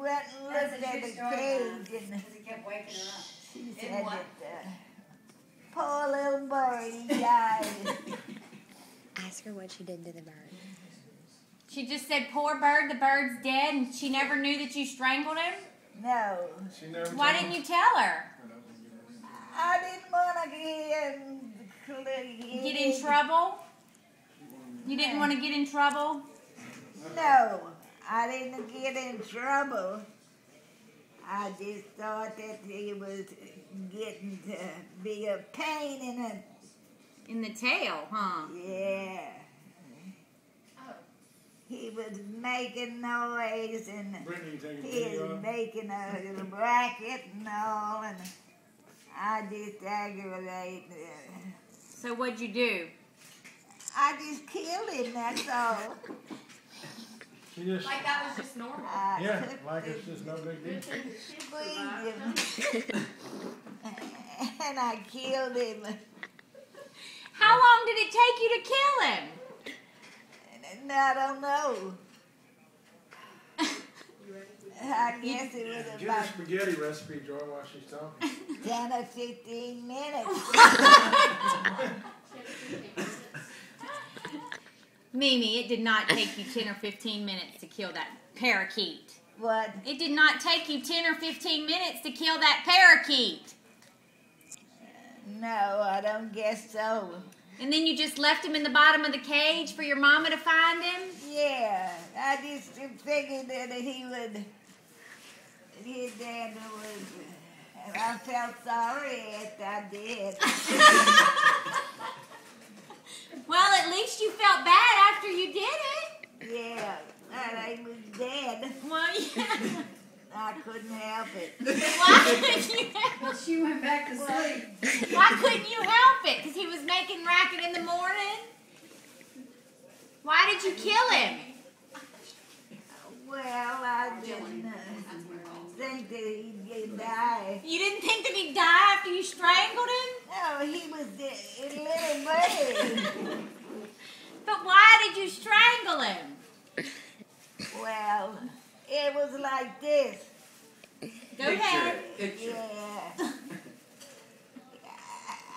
went and looked at the cage and Because he kept waking her up. she said that poor little bird, he died. Ask her what she did to the bird. She just said, poor bird, the bird's dead, and she never knew that you strangled him? No. Why didn't you tell her? I didn't want to Get in trouble? You didn't want to get in trouble? No, I didn't get in trouble. I just thought that he was getting to be a pain in it. In the tail, huh? Yeah. He was making noise and he was making a little racket and all, and I just aggravated. So what'd you do? I just killed him, that's all. Like that was just normal. Yeah, like it's just no big deal. Squeezed him. And I killed him. How long did it take you to kill him? And I don't know. I guess it was Get about a spaghetti recipe, Joy, while she's talking. 10 or 15 minutes. Mimi, it did not take you 10 or 15 minutes to kill that parakeet. What? It did not take you 10 or 15 minutes to kill that parakeet. No, I don't guess so. And then you just left him in the bottom of the cage for your mama to find him? Yeah, I just figured that he would. His dad was. And I felt sorry if I did. Well, at least you felt bad after you did it. Yeah, and he was dead. Well, yeah. I couldn't help it. Why couldn't you help Well, she went back to sleep. Why couldn't you help it? Because he was making racket in the morning? Why did you kill him? Well, I didn't think that he'd die. You didn't think that he'd die after you strangled him? No, he was a little bird. But why did you strangle him? Well, it was like this. Go ahead. Yeah.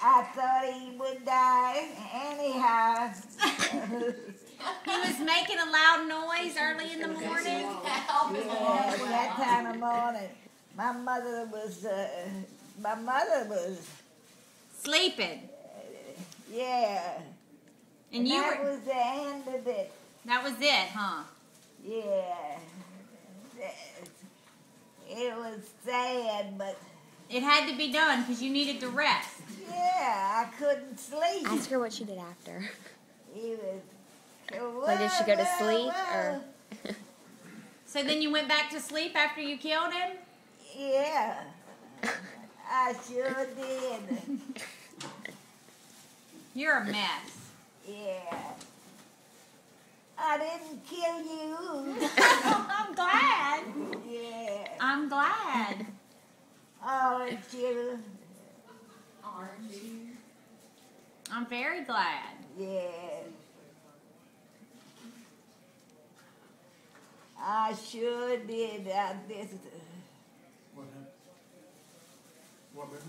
I thought he would die anyhow. He was making a loud noise early in the morning. Yeah, that time of morning. My mother was Sleeping. yeah. And you that were. was the end of it. That was it, huh? Yeah. It was sad, but It had to be done because you needed to rest. yeah, I couldn't sleep. Ask her what she did after. He was. Like, did she go to sleep or? So then you went back to sleep after you killed him? Yeah, I sure did. You're a mess. Yeah. I didn't kill you. I'm glad. Yeah. I'm glad. Aren't you? I'm very glad. Yeah. I sure did. What happened? What, baby?